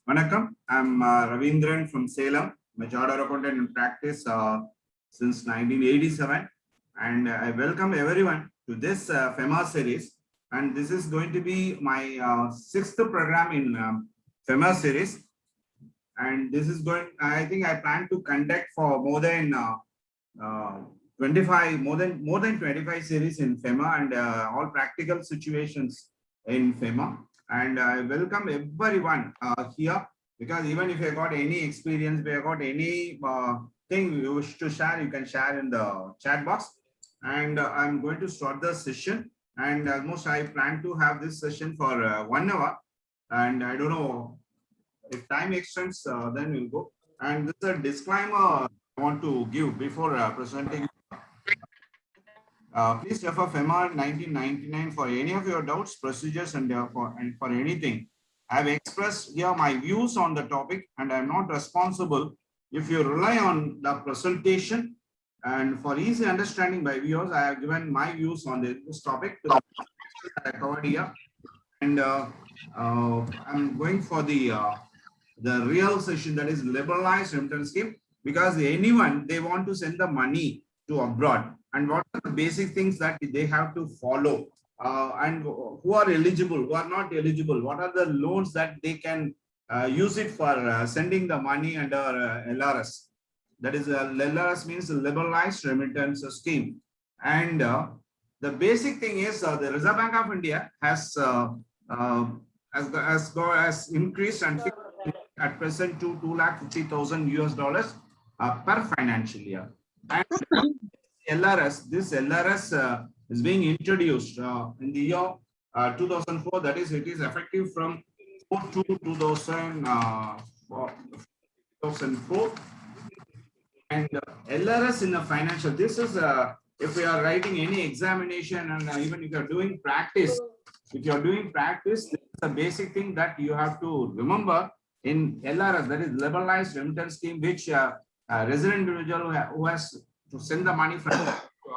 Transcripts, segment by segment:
Vanakkam. I'm Ravindran from Salem. I'm a chartered accountant in practice since 1987, and I welcome everyone to this FEMA series. And this is going to be my sixth program in FEMA series. And this is going. I think I plan to conduct for more than 25 more than 25 series in FEMA and all practical situations in FEMA. And I welcome everyone here, because even if you got any experience, if you got any thing you wish to share, you can share in the chat box. And I'm going to start the session. And almost I plan to have this session for 1 hour. And I don't know if time extends, then we'll go. And this is a disclaimer I want to give before presenting. Please refer FEMA 1999 for any of your doubts, procedures, and for anything. I have expressed here my views on the topic, and I am not responsible if you rely on the presentation. And for easy understanding by viewers, I have given my views on this topic to the I covered here. And I'm going for the real session, that is liberalized remittance scheme, because anyone they want to send the money to abroad, and what are the basic things that they have to follow, and who are eligible, who are not eligible, what are the loans that they can use it for sending the money under LRS. That is LRS means liberalized remittance scheme. And the basic thing is the Reserve Bank of India has increased and at present to $250,000 per financial year. And this LRS is being introduced in the year 2004. That is, it is effective from 4 to 2004. And LRS in a financial, this is if we are writing any examination, and even if you are doing practice, this is the basic thing that you have to remember in LRS, that is liberalized remittance scheme, which resident individual who has to send the money from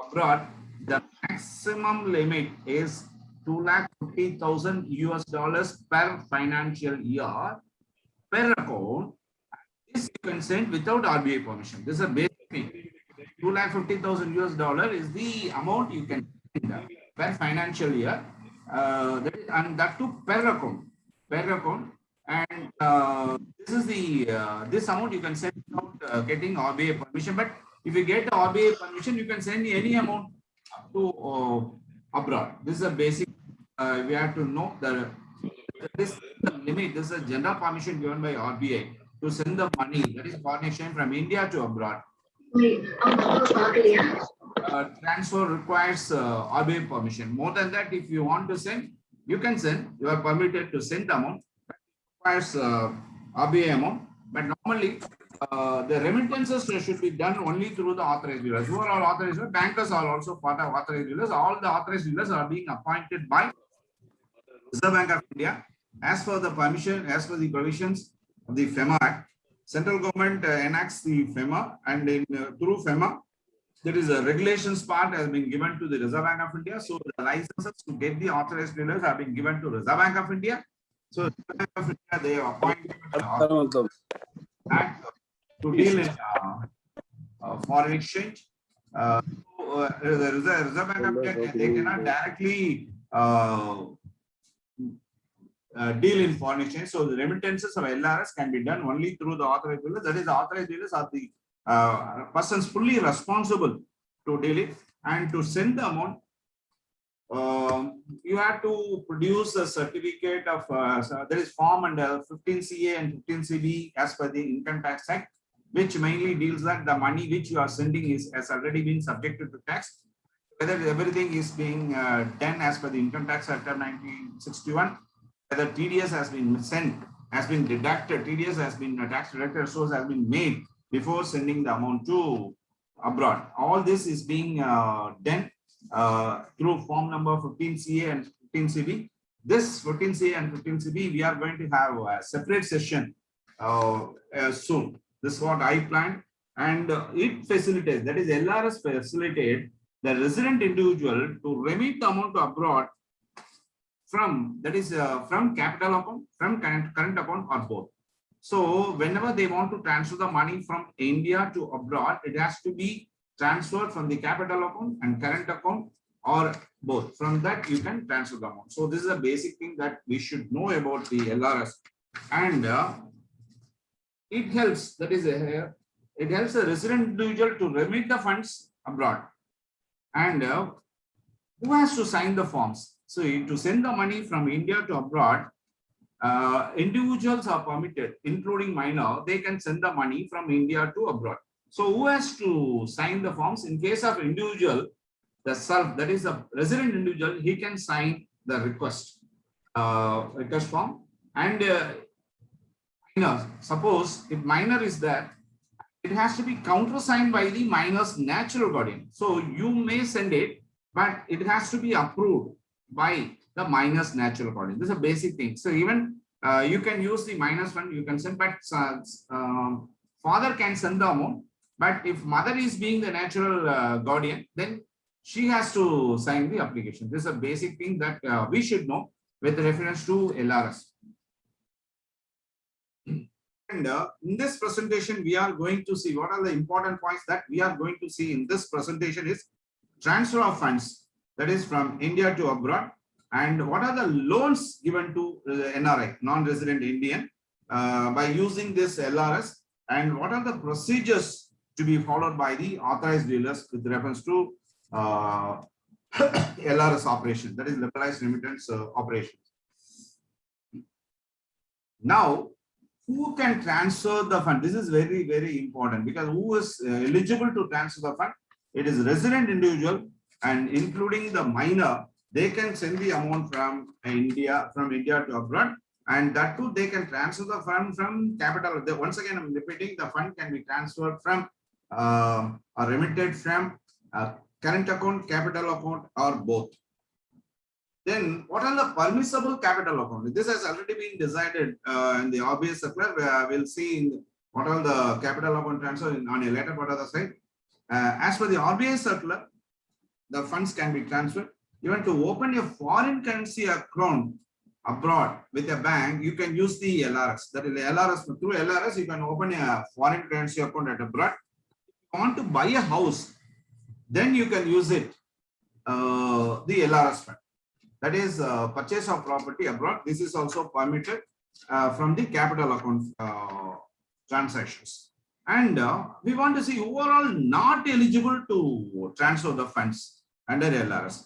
abroad, the maximum limit is $250,000 per financial year per account. This you can send without RBI permission. This is a basic thing. $250,000 is the amount you can send per financial year, and that too per account. And this is the this amount you can send without getting RBI permission. But if you get RBI permission, you can send any amount up to abroad. This is a basic. We have to know that this is the limit. This is a general permission given by RBI to send the money, that is foreign exchange, from India to abroad. Transfer requires RBI permission. More than that, if you want to send, you can send. You are permitted to send the amount. Requires RBI amount, but normally the remittances should be done only through the authorized dealers. Who are all authorized dealers? Bankers are also part of authorized dealers. All the authorized dealers are being appointed by Reserve Bank of India as per the permission, as per the provisions of the FEMA Act. Central government enacts the FEMA, and through FEMA, there is a regulations part has been given to the Reserve Bank of India. So the licenses to get the authorized dealers have been given to Reserve Bank of India. So Reserve Bank of India, they have appointed to deal in foreign exchange. The Reserve Bank of India, they cannot directly deal in foreign exchange. So the remittances of LRS can be done only through the authorized dealers. That is, the authorized dealers are the persons fully responsible to deal it, and to send the amount. You have to produce a certificate of there is form under 15CA and 15CB as per the Income Tax Act, which mainly deals that the money which you are sending has already been subjected to tax. Whether everything is being done as per the Income Tax Act of 1961, whether TDS has been sent, has been deducted, TDS has been tax deducted source has been made before sending the amount to abroad. All this is being done through form number 15CA and 15CB. This 15CA and 15CB, we are going to have a separate session soon. This is what I planned, and it facilitates, that is LRS facilitate the resident individual to remit the amount to abroad from, that is from capital account, from current account, or both. So whenever they want to transfer the money from India to abroad, it has to be transferred from the capital account and current account, or both. From that you can transfer the amount. So this is a basic thing that we should know about the LRS. And it helps, that is it helps a resident individual to remit the funds abroad. And who has to sign the forms? So to send the money from India to abroad, individuals are permitted, including minor, they can send the money from India to abroad. So who has to sign the forms? In case of individual, the self, that is a resident individual, he can sign the request form. And minor, suppose if minor is there, it has to be countersigned by the minor's natural guardian. So you may send it, but it has to be approved by the minor's natural guardian. This is a basic thing. So even you can use the minor's fund, you can send, but father can send the amount. But if mother is being the natural guardian, then she has to sign the application. This is a basic thing that we should know with reference to LRS. And in this presentation, we are going to see what are the important points that we are going to see in this presentation is transfer of funds, that is from India to abroad, and what are the loans given to NRI, non-resident Indian, by using this LRS, and what are the procedures to be followed by the authorized dealers with reference to LRS operation, that is liberalized remittance operations. Now, who can transfer the fund? This is very, very important, because who is eligible to transfer the fund? It is resident individual, and including the minor, they can send the amount from India to abroad, and that too they can transfer the fund from capital. Once again, I'm repeating, the fund can be transferred from or remitted from current account, capital account, or both. Then what are the permissible capital account? This has already been decided in the RBI circular. We'll see in what are the capital account transfer on a later part of the slide. As per the RBI circular, the funds can be transferred. Even to open a foreign currency account abroad with a bank, you can use the LRS. That is the LRS. Through LRS, you can open a foreign currency account at abroad. If you want to buy a house, then you can use it, the LRS fund. That is purchase of property abroad. This is also permitted from the capital account transactions. And we want to see who are all not eligible to transfer the funds under LRS.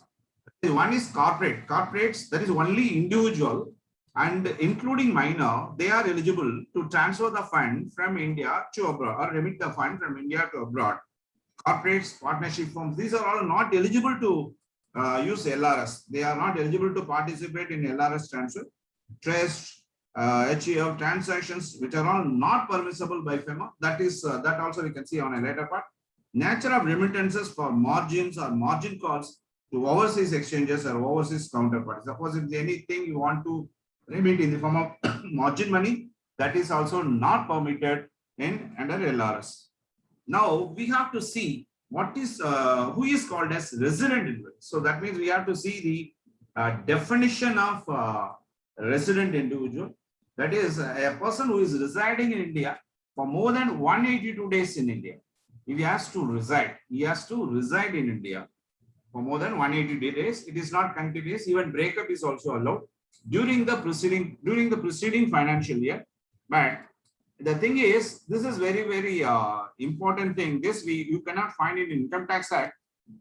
One is corporate. Corporates, that is only individual and including minor, they are eligible to transfer the fund from India to abroad or remit the fund from India to abroad. Corporates, partnership firms, these are all not eligible to use LRS. They are not eligible to participate in LRS transfer. Trust, HEF transactions, which are all not permissible by FEMA. That is that also we can see on a later part. Nature of remittances for margins or margin calls to overseas exchanges or overseas counterparties. Suppose if anything you want to remit in the form of margin money, that is also not permitted in under LRS. Now we have to see what is who is called as resident individual. So that means we have to see the definition of resident individual. That is a person who is residing in India for more than 182 days in India. If he has to reside, in India for more than 180 days. It is not continuous. Even breakup is also allowed during the preceding financial year. But the thing is, this is very, very important thing. This you cannot find it in Income Tax Act.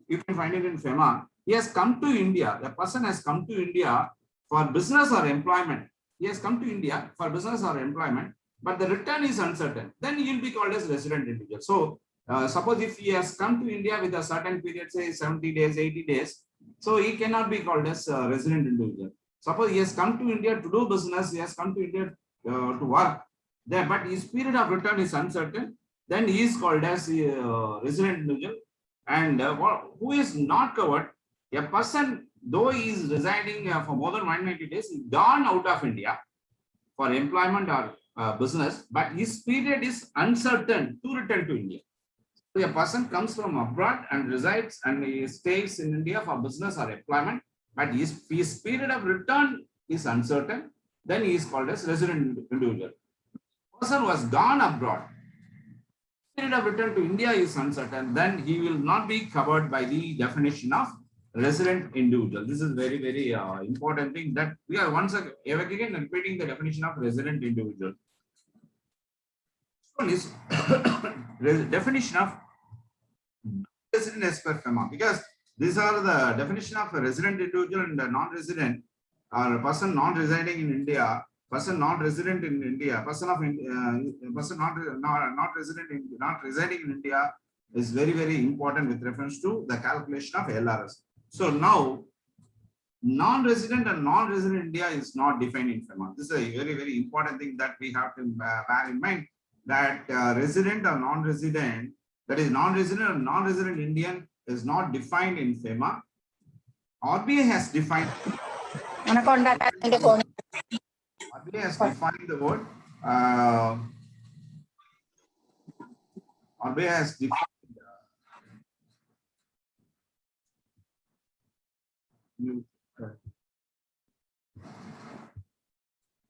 You can find it in FEMA. He has come to India. The person has come to India for business or employment. He has come to India for business or employment, but the return is uncertain. Then he will be called as resident individual. So suppose if he has come to India with a certain period, say 70 days, 80 days, so he cannot be called as resident individual. Suppose he has come to India to do business, he has come to India to work there, but his period of return is uncertain, then he is called as resident individual. And who is not covered? A person, though he is residing for more than 190 days, is gone out of India for employment or business, but his period is uncertain to return to India. So a person comes from abroad and resides and he stays in India for business or employment, But if his period of return is uncertain, then he is called as resident individual. Person was gone abroad, period of return to India is uncertain, then he will not be covered by the definition of resident individual. This is very, very important thing that we are once again repeating the definition of resident individual. One is definition of resident as per FEMA, because these are the definition of a resident individual and a non-resident, or a person not residing in India, person not resident in India, person not residing in India is very, very important with reference to the calculation of LRS. So now non-resident and non-resident India is not defined in FEMA. This is a very, very important thing that we have to bear in mind, that resident or non-resident, that is non-resident or non-resident Indian, is not defined in FEMA. RBI has defined. RBI has defined the word. RBI has defined.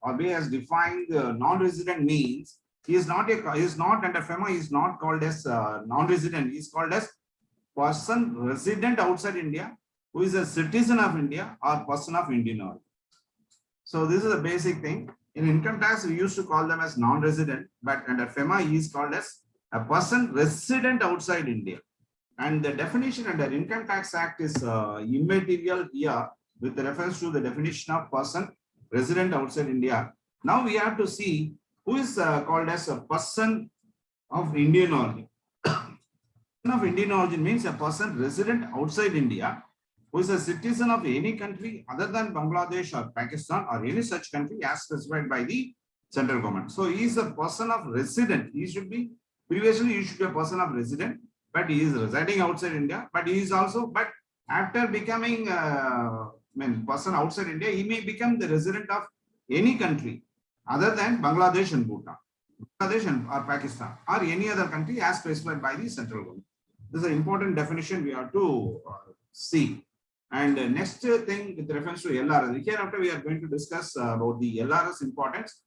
RBI has defined non-resident means he is not under FEMA. He is not called as non-resident. He is called as person resident outside India, who is a citizen of India or person of Indian origin. So this is a basic thing. In income tax, we used to call them as non-resident, but under FEMA, he is called as a person resident outside India. And the definition under Income Tax Act is immaterial here with reference to the definition of person resident outside India. Now we have to see who is called as a person of Indian origin. Person of Indian origin means a person resident outside India who is a citizen of any country other than Bangladesh or Pakistan or any such country as specified by the central government. So he is a person of resident. He should be, previously he should be a person of resident, but he is residing outside India. But he is also, but after becoming person outside India, he may become the resident of any country other than Bangladesh and Bhutan, Bangladesh and or Pakistan, or any other country as specified by the central government. This is an important definition we have to see. And next thing with reference to LRS, hereafter we are going to discuss about the LRS importance.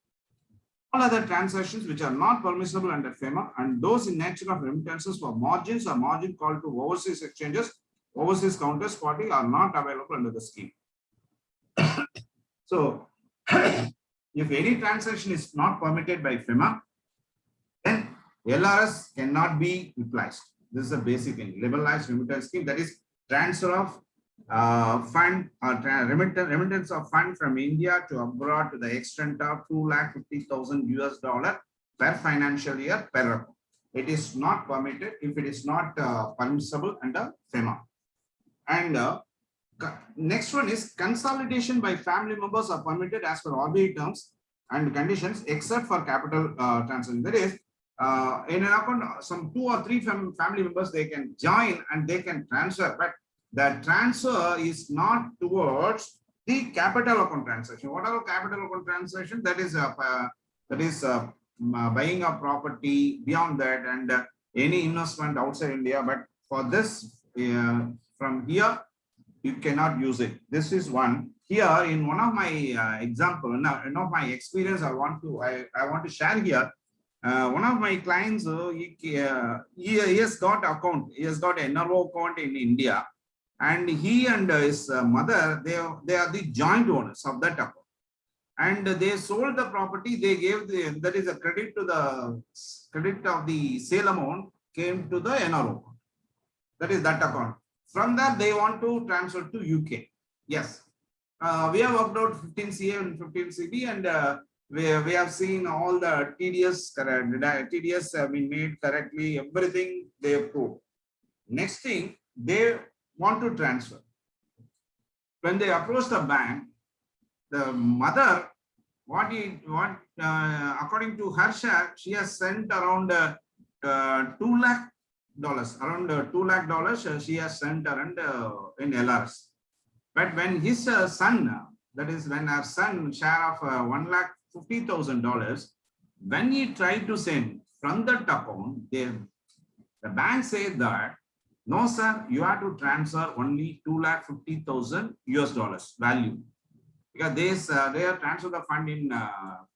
All other transactions which are not permissible under FEMA and those in nature of remittances for margins or margin called to overseas exchanges, overseas counters party are not available under the scheme. So, if any transaction is not permitted by FEMA, then LRS cannot be replaced. This is a basic thing. Liberalized remittance scheme, that is transfer of fund or remittance of fund from India to abroad to the extent of $250,000 per financial year per account. It is not permitted if it is not permissible under FEMA. And next one is consolidation by family members are permitted as per RBI terms and conditions except for capital transaction. That is, in an account, some 2 or 3 family members, they can join and they can transfer, but the transfer is not towards the capital account transaction. What are capital account transaction? That is buying a property beyond that and any investment outside India. But for this, from here, you cannot use it. This is one. Here, in one of my example, one of my experience, I want to share here. One of my clients, he has got account. He has got an NRO account in India. And he and his mother, they are the joint owners of that account. And they sold the property. They gave that is a credit to the credit of the sale amount came to the NRO. That is that account. From that, they want to transfer to UK. Yes. We have worked out 15 CA and 15 CB, and we have seen all the TDS have been made correctly. Everything they have proved. Next thing, they want to transfer. When they approach the bank, the mother, according to her share, she has sent around $2 lakh. Around $2 lakh she has sent around in LRS. But when his son, that is when her son share of $1,50,000, when he tried to send from that account, the bank said that No, sir, you have to transfer only 2,50,000 US dollars value, because they are transfer the fund in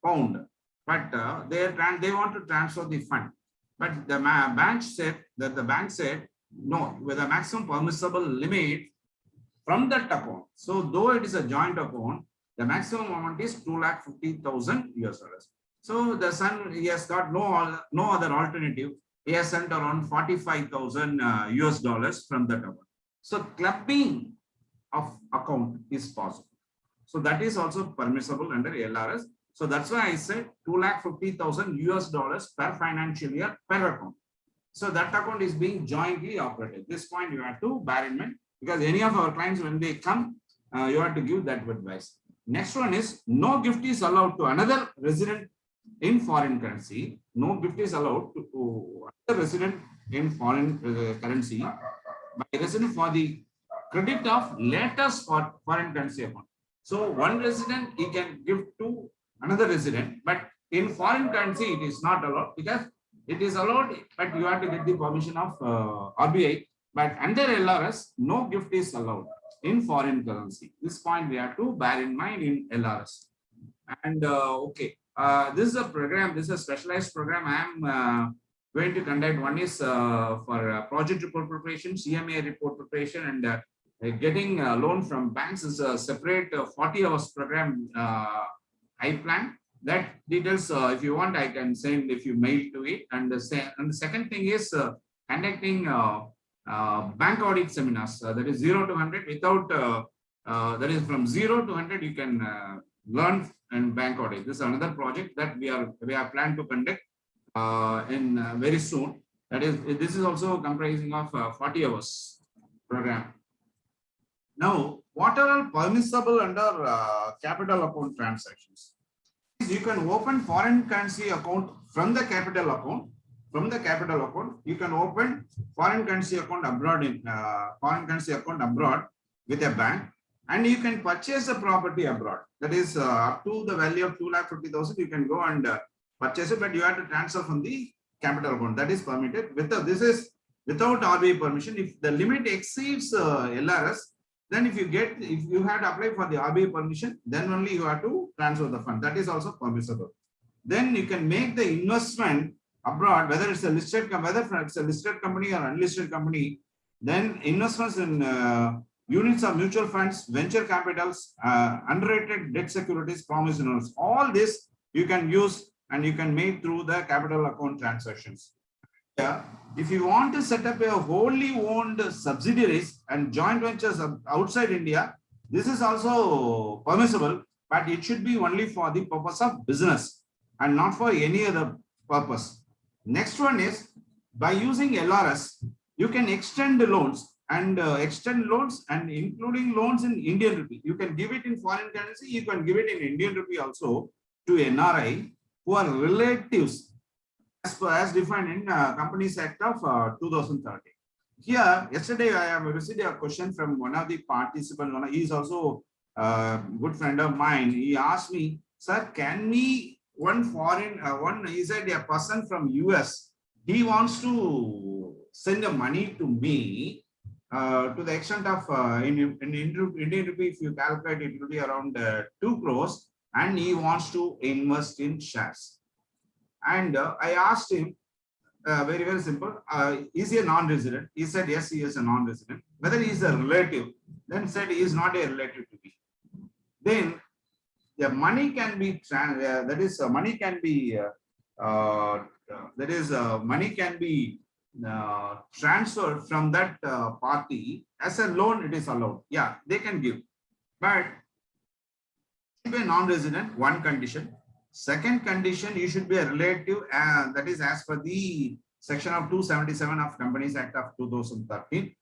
pound, but they want to transfer the fund. But the bank said no, with a maximum permissible limit from that account. So though it is a joint account, the maximum amount is 2,50,000 US dollars. So the son, he has got no other alternative. He has sent around 45,000 US dollars from that account. So clubbing of account is possible. So that is also permissible under LRS. So that's why I said 2,50,000 US dollars per financial year per account. So that account is being jointly operated. This point you have to bear in mind, because any of our clients, when they come, you have to give that advice. Next one is no gift is allowed to another resident in foreign currency. No gift is allowed to another resident in foreign currency by resident for the credit of latest for foreign currency account. So one resident he can give to another resident, but in foreign currency it is not allowed, because it is allowed, but you have to get the permission of RBI. But under LRS, no gift is allowed in foreign currency. This point we have to bear in mind in LRS. And okay, this is a program. This is a specialized program. I am going to conduct. One is for project report preparation, CMA report preparation, and getting a loan from banks is a separate 40 hours program I plan. That details, if you want, I can send if you mail to it. And the second thing is conducting bank audit seminars. That is 0 to 100 without, that is from 0 to 100 you can learn in bank audit. This is another project that we are planned to conduct in very soon. That is, this is also comprising of 40 hours program. Now, what are permissible under capital account transactions? You can open foreign currency account from the capital account. From the capital account, you can open foreign currency account abroad with a bank, and you can purchase a property abroad. That is up to the value of 2,50,000. You can go and purchase it, but you have to transfer from the capital account. That is permitted. This is without RBI permission. If the limit exceeds LRS, then if you have to apply for the RBI permission, then only you have to transfer the fund. That is also permissible. Then you can make the investment abroad, whether it's a listed company or unlisted company. Then investments in units of mutual funds, venture capitals, unrated debt securities, promissory notes. All this you can use and you can make through the capital account transactions. If you want to set up a wholly owned subsidiaries and joint ventures outside India, this is also permissible, but it should be only for the purpose of business and not for any other purpose. Next one is, by using LRS, you can extend the loans and including loans in Indian rupee. You can give it in foreign currency, you can give it in Indian rupee also to NRI who are relatives, as defined in Companies Act of 2013. Here, yesterday I have received a question from one of the participants. He is also a good friend of mine. He asked me, sir, can we, he said a person from US, he wants to send the money to me to the extent of, in Indian rupee, if you calculate, it will be around 2 crores, and he wants to invest in shares. And I asked him, very, very simple, is he a non-resident? He said, yes, he is a non-resident. Whether he is a relative, then said he is not a relative to me. Then the money can be, money can be transferred from that party as a loan. It is allowed. Yeah, they can give. But should be a non-resident, one condition. Second condition, you should be a relative, that is as per the section of 277 of Companies Act of 2013.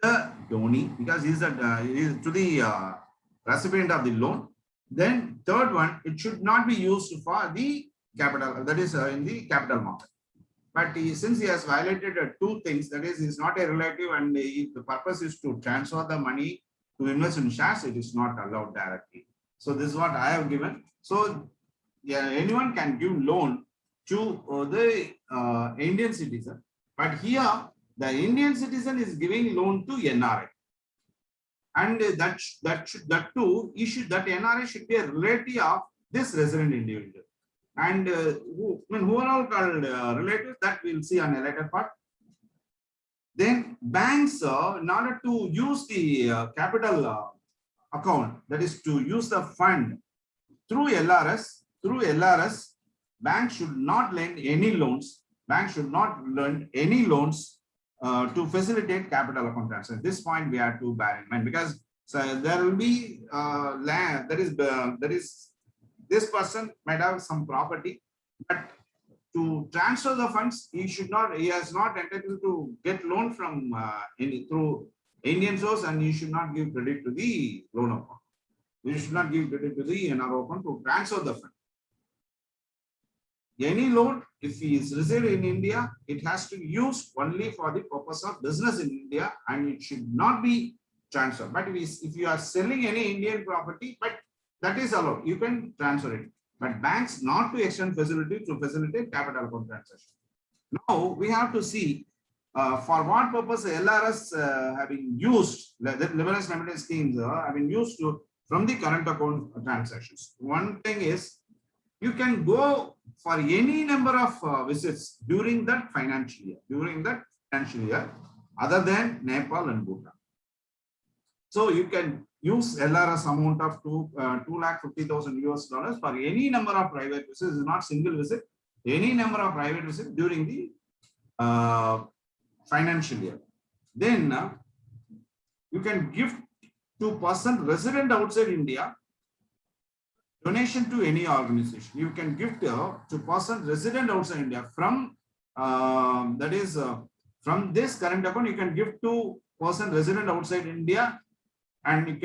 The donee, because he is to the recipient of the loan. Then third one, it should not be used for the capital, that is in the capital market. But since he has violated two things, that is, he is not a relative and the purpose is to transfer the money to invest in shares, it is not allowed directly. So this is what I have given. So yeah, anyone can give loan to the Indian citizen, but here the Indian citizen is giving loan to NRI. And that too, that NRI should be a relative of this resident individual. And who are all called relatives, that we'll see on a later part. Then banks, in order to use the capital account, that is to use the fund through LRS, banks should not lend any loans. Banks should not lend any loans to facilitate capital account transfer. At this point, we have to bear in mind, because there will be land. There is this person might have some property, but to transfer the funds, he has not entitled to get loan from through Indian source, and he should not give credit to the loan account. You should not give credit to the NRO account to transfer the fund. Any loan, if he is residing in India, it has to be used only for the purpose of business in India, and it should not be transferred. But if you are selling any Indian property, but that is allowed, you can transfer it. But banks not to extend facility to facilitate capital account transaction. Now we have to see for what purpose LRS having used, the liberalized remittance schemes have been used to from the current account transactions. One thing is, you can go for any number of visits during that financial year, other than Nepal and Bhutan. So you can use LRS amount of $250,000 for any number of private visits. Is not single visit, any number of private visits during the financial year. Then you can give to person resident outside India donation to any organization. You can give to person resident outside India from from this current account. You can give to person resident outside India, and you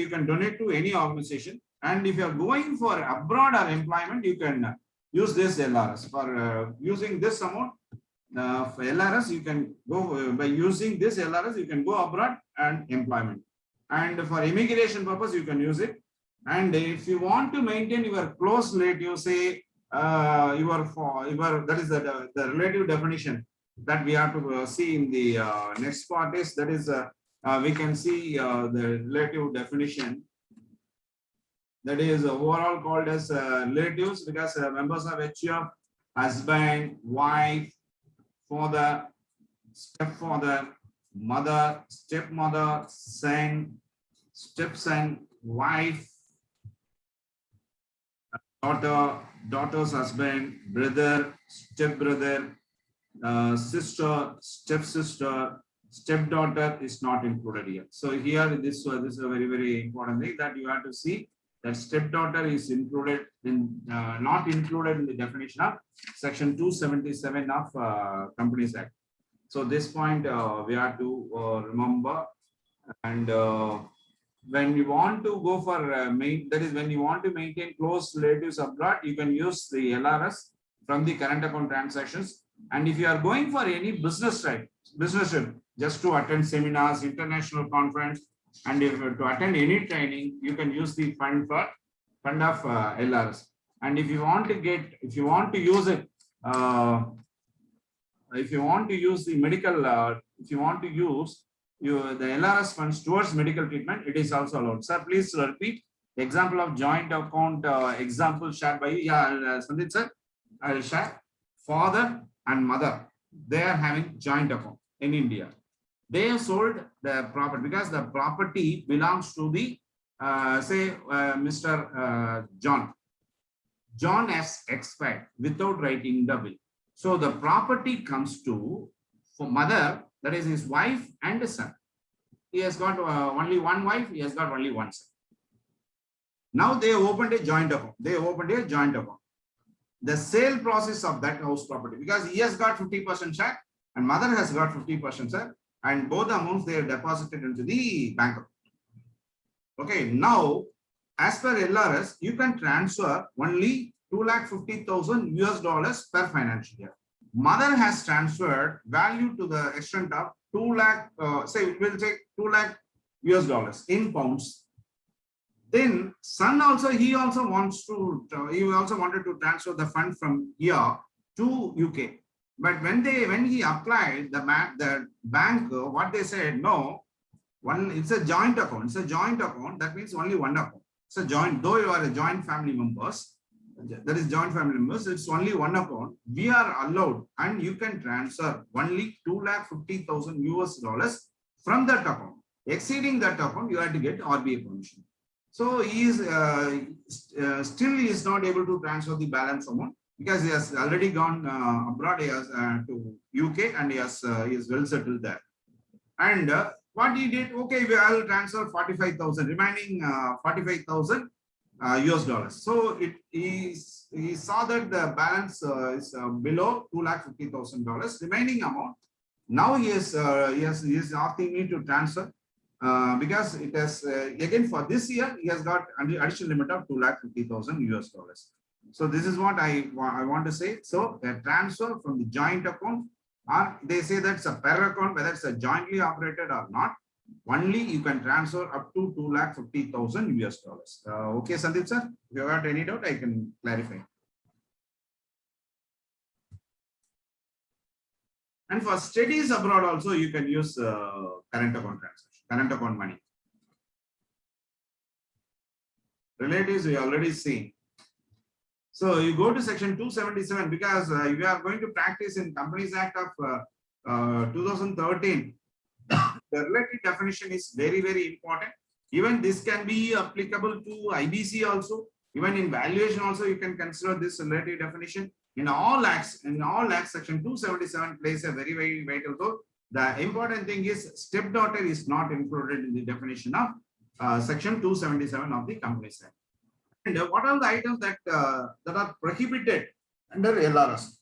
can donate to any organization. And if you are going for abroad or employment, you can use this LRS. For using this amount for LRS, you can go by using this LRS, you can go abroad and employment. And for immigration purpose, you can use it. And if you want to maintain your close relative, say that is the relative definition that we have to see in the next part is, that is we can see the relative definition, that is overall called as relatives, because members of HUF, husband, wife, father, stepfather, mother, stepmother, son, stepson, wife, daughter, daughter's husband, brother, stepbrother, sister, stepsister, stepdaughter is not included here. So here this is a very, very important thing that you have to see, that stepdaughter is included in not included in the definition of section 277 of Companies Act. So this point we have to remember. And when you want to go for that is when you want to maintain close relatives abroad, you can use the LRS from the current account transactions. And if you are going for any business trip, just to attend seminars, international conference, and if to attend any training, you can use the fund of LRS. And if you want to use it, if you want to use the medical, if you want to use the LRS funds towards medical treatment, it is also allowed. Sir, please repeat the example of joint account example shared by you. Yeah, Sandip sir, I will share. Father and mother, they are having joint account in India. They have sold the property because the property belongs to the Mr. John. John has expired without writing the will. So the property comes to for mother, that is his wife and his son. He has got only one wife, he has got only one son. Now they opened a joint account. The sale process of that house property, because he has got 50% share and mother has got 50% share, and both amounts they are deposited into the bank account. Okay, now as per LRS, you can transfer only $250,000 per financial year. Mother has transferred value to the extent of 2 lakh, say we'll take $2 lakh in pounds. Then son also, he also wanted to transfer the fund from here to UK. But when he applied the bank, what they said, no, it's a joint account. It's a joint account. That means only one account. It's a joint, though you are a joint family members, that is joint family members, it's only one account. We are allowed, and you can transfer only $250,000 from that account. Exceeding that account, you have to get RBI permission. So he is still he is not able to transfer the balance amount because he has already gone abroad. He has to UK, and he is well settled there. And what he did, okay, I'll transfer 45,000, remaining 45,000 US dollars. So he saw that the balance is below $250,000 remaining amount. Now he is asking me to transfer because it has again for this year he has got an additional limit of $250,000 US dollars. So this is what I want to say. So a transfer from the joint account, or they say that's a per account, whether it's a jointly operated or not, only you can transfer up to $250,000 US dollars. Okay, Sandeep sir, if you have any doubt, I can clarify. And for studies abroad also, you can use current account transaction, current account money. Relatives, we already seen. So you go to section 277 because you are going to practice in Companies Act of 2013. The relative definition is very, very important. Even this can be applicable to IBC also. Even in valuation also, you can consider this relative definition. In all acts, section 277 plays a very, very vital role. The important thing is stepdaughter is not included in the definition of section 277 of the Companies Act. And what are the items that are prohibited under LRS?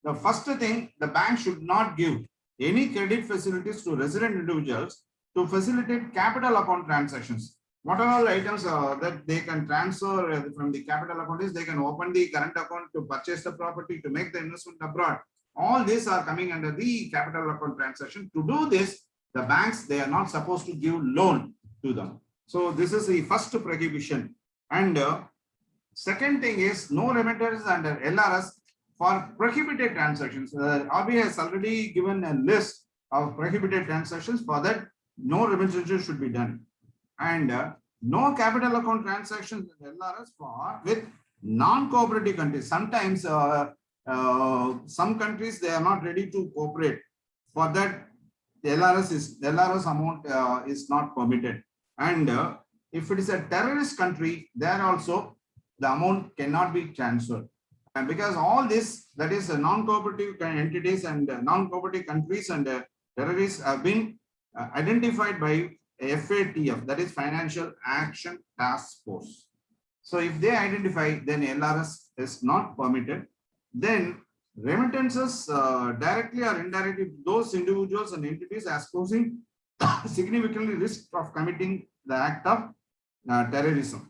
The first thing, the bank should not give any credit facilities to resident individuals to facilitate capital account transactions. What are all the items that they can transfer from the capital account is they can open the current account to purchase the property, to make the investment abroad. All these are coming under the capital account transaction. To do this, the banks, they are not supposed to give loan to them. So this is the first prohibition. And second thing is no remittance under LRS for prohibited transactions. RBI has already given a list of prohibited transactions. For that, no remittances should be done. And no capital account transactions in LRS for with non-cooperative countries. Sometimes some countries, they are not ready to cooperate. For that, the LRS amount is not permitted. And if it is a terrorist country, there also the amount cannot be transferred. And because all this, that is non-cooperative entities and non-cooperative countries and terrorists have been identified by FATF, that is Financial Action Task Force. So if they identify, then LRS is not permitted. Then remittances directly or indirectly, those individuals and entities as posing significantly risk of committing the act of terrorism.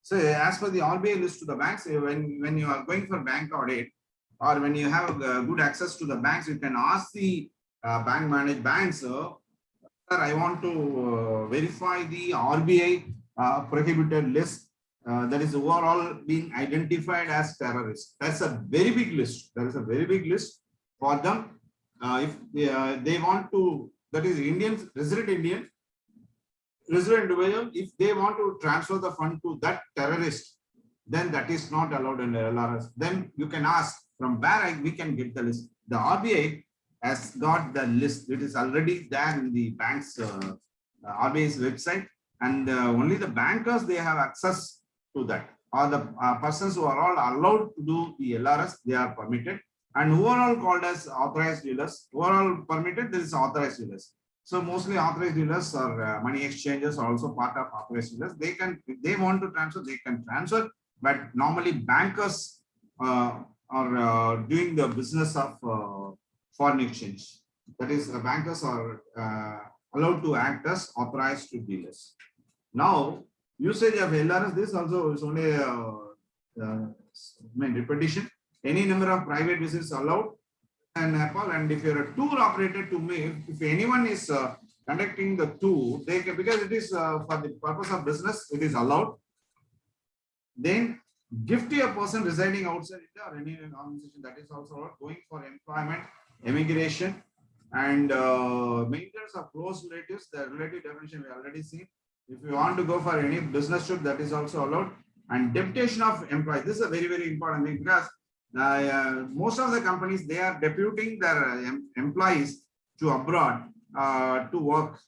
So as per the RBI list to the banks, when you are going for bank audit or when you have good access to the banks, you can ask the bank managed banks, sir, I want to verify the RBI prohibited list that is overall being identified as terrorists. That's a very big list. There is a very big list for them. If they want to, that is Indians, resident Indian, resident individual, if they want to transfer the fund to that terrorist, then that is not allowed in the LRS. Then you can ask from where we can get the list. The RBI has got the list. It is already there in the bank's RBI's website, and only the bankers, they have access to that. Or the persons who are all allowed to do the LRS, they are permitted. And who are all called as authorized dealers, who are all permitted, this is authorized dealers. So mostly authorized dealers or money exchanges are also part of authorized dealers. They can, if they want to transfer, they can transfer. But normally bankers are doing the business of foreign exchange. That is, bankers are allowed to act as authorized dealers. Now, usage of LRS, this also is only repetition. Any number of private visits allowed and Nepal, and if you're a tour operator to me, if anyone is conducting the tour, they can, because it is for the purpose of business, it is allowed. Then gift to a person residing outside India or any organization, that is also allowed. Going for employment, immigration, and maintenance of close relatives, the relative definition we already seen. If you want to go for any business trip, that is also allowed. And deputation of employees, this is a very, very important thing, because most of the companies, they are deputing their employees to abroad to work.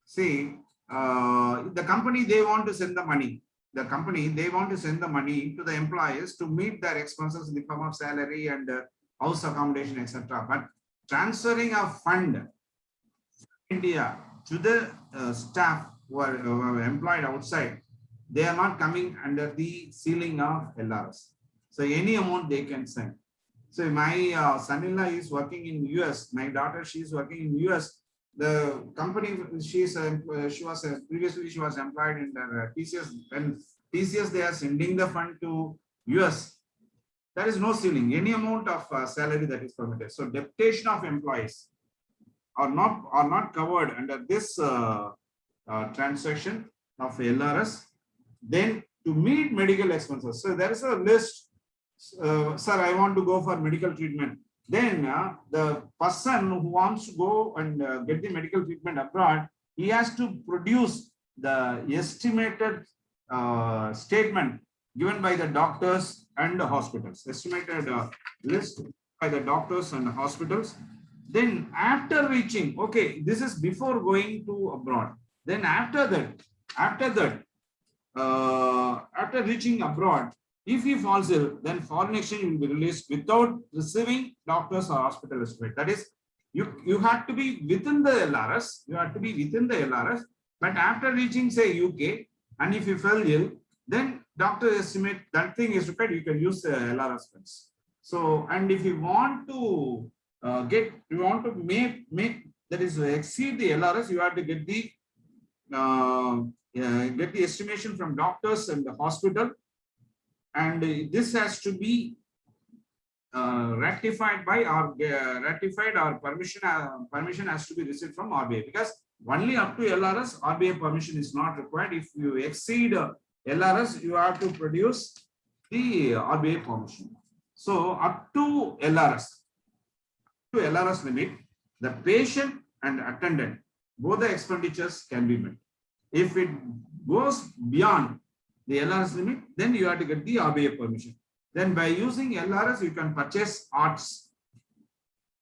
See, the company, they want to send the money. The company, they want to send the money to the employees to meet their expenses in the form of salary and house accommodation, etc. But transferring a fund India to the staff who are employed outside, they are not coming under the ceiling of LRS. So any amount they can send. So my son-in-law is working in US. My daughter, she is working in US. The company previously she was employed in the TCS. When TCS, they are sending the fund to US. There is no ceiling. Any amount of salary that is permitted. So deputation of employees are not covered under this transaction of LRS. Then to meet medical expenses. So there is a list. Sir, I want to go for medical treatment. Then the person who wants to go and get the medical treatment abroad, he has to produce the estimated statement given by the doctors and the hospitals. Estimated list by the doctors and the hospitals. Then after reaching, okay, this is before going to abroad. Then after reaching abroad, if he falls ill, then foreign exchange will be released without receiving doctors or hospital estimate. That is, you have to be within the LRS. You have to be within the LRS. But after reaching, say, UK, and if you fell ill, then doctor estimate, that thing is required. You can use the LRS funds. So, and if you want to make that is exceed the LRS, you have to get the estimation from doctors and the hospital. And this has to be ratified by or permission has to be received from RBI, because only up to LRS, RBI permission is not required. If you exceed LRS, you have to produce the RBI permission. So up to LRS limit, the patient and attendant, both the expenditures can be met. If it goes beyond the LRS limit, then you have to get the RBI permission. Then by using LRS, you can purchase arts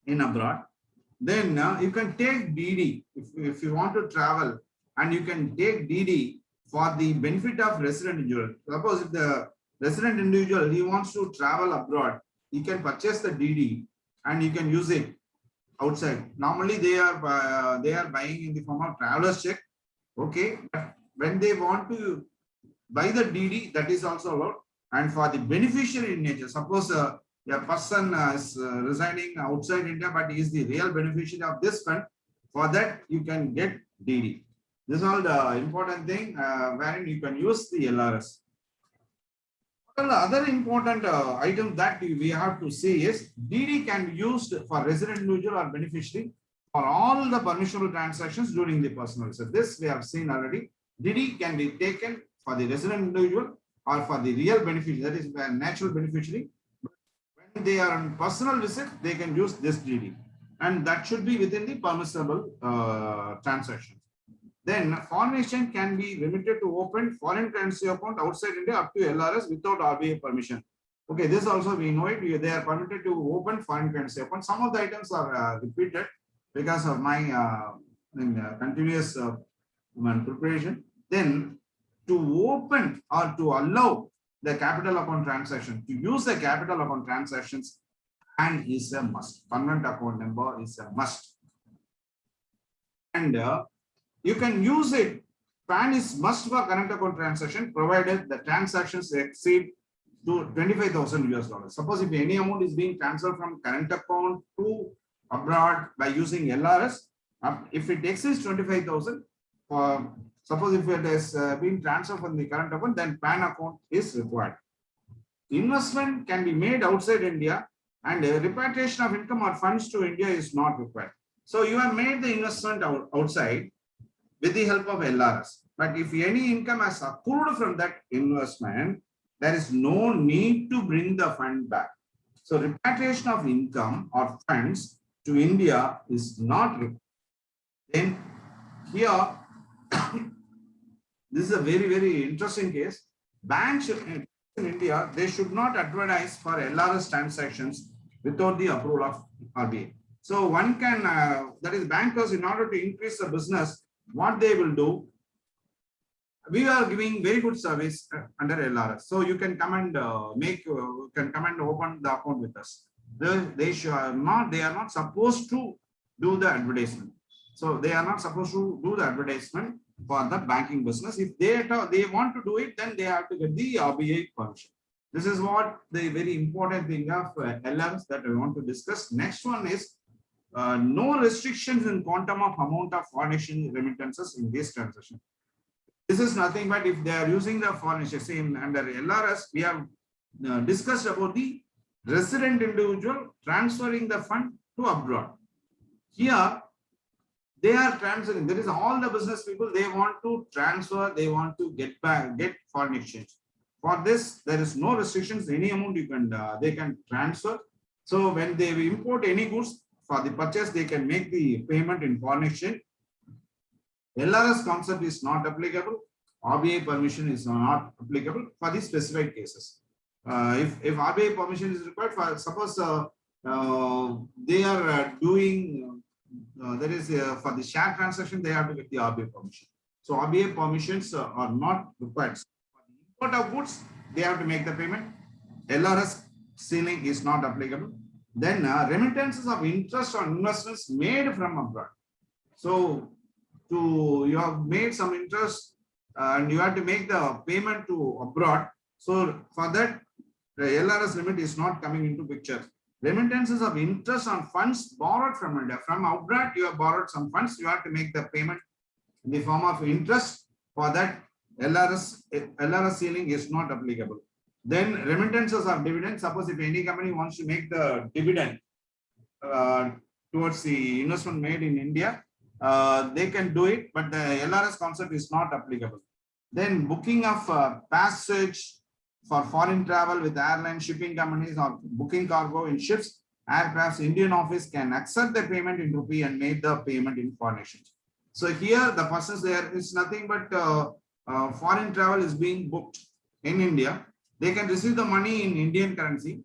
in abroad. Then you can take DD if you want to travel, and you can take DD for the benefit of resident individual. Suppose if the resident individual, he wants to travel abroad, he can purchase the DD and you can use it outside. Normally they are buying in the form of traveler's check. Okay, but when they want to buy the DD, that is also allowed. And for the beneficiary in nature, suppose a person is residing outside India, but he is the real beneficiary of this fund. For that, you can get DD. This is all the important thing wherein you can use the LRS. Well, the other important item that we have to see is DD can be used for resident individual or beneficiary for all the permissible transactions during the personal visit. This we have seen already. DD can be taken for the resident individual or for the real beneficiary, that is a natural beneficiary. When they are on personal visit, they can use this DD, and that should be within the permissible transactions. Then foreign exchange can be limited to open foreign currency account outside India up to LRS without RBI permission. Okay, this also we know it. They are permitted to open foreign currency account. Some of the items are repeated because of my continuous preparation. Then to open or to allow the capital account transaction, to use the capital account transactions, PAN is a must. Permanent account number is a must. And you can use it. PAN is must for current account transaction, provided the transactions exceed to 25,000 US dollars. Suppose if any amount is being transferred from current account to abroad by using LRS, if it exceeds 25,000, suppose if it is being transferred from the current account, then PAN account is required. Investment can be made outside India, and repatriation of income or funds to India is not required. So you have made the investment outside with the help of LRS. But if any income has accrued from that investment, there is no need to bring the fund back. So repatriation of income or funds to India is not required. Then here, this is a very, very interesting case. Banks in India, they should not advertise for LRS transactions without the approval of RBI. So one can, that is bankers, in order to increase the business, what they will do, we are giving very good service under LRS. So you can come and open the account with us. They are not supposed to do the advertisement. So they are not supposed to do the advertisement for the banking business. If they want to do it, then they have to get the RBI permission. This is what the very important thing of LRS that I want to discuss. Next one is no restrictions in quantum of amount of foreign exchange remittances in this transaction. This is nothing but if they are using the foreign exchange under LRS, we have discussed about the resident individual transferring the fund to abroad. Here, they are transferring. There is all the business people, they want to transfer, they want to get foreign exchange. For this, there is no restrictions. Any amount you can they can transfer. So when they import any goods for the purchase, they can make the payment in foreign exchange. LRS concept is not applicable. RBI permission is not applicable for the specified cases. If RBI permission is required, for suppose they are doing that is for the share transaction, they have to get the RBI permission. So RBI permissions are not required. For the import of goods, they have to make the payment. LRS ceiling is not applicable. Then remittances of interest on investments made from abroad. So you have made some interest and you have to make the payment to abroad. So for that, the LRS limit is not coming into picture. Remittances of interest on funds borrowed from India. From abroad, you have borrowed some funds, you have to make the payment in the form of interest. For that, LRS ceiling is not applicable. Then remittances of dividends. Suppose if any company wants to make the dividend towards the investment made in India, they can do it, but the LRS concept is not applicable. Then booking of passage for foreign travel with airline shipping companies or booking cargo in ships, aircrafts, Indian office can accept the payment in rupee and make the payment in foreign exchange. So here the persons there is nothing but foreign travel is being booked in India. They can receive the money in Indian currency,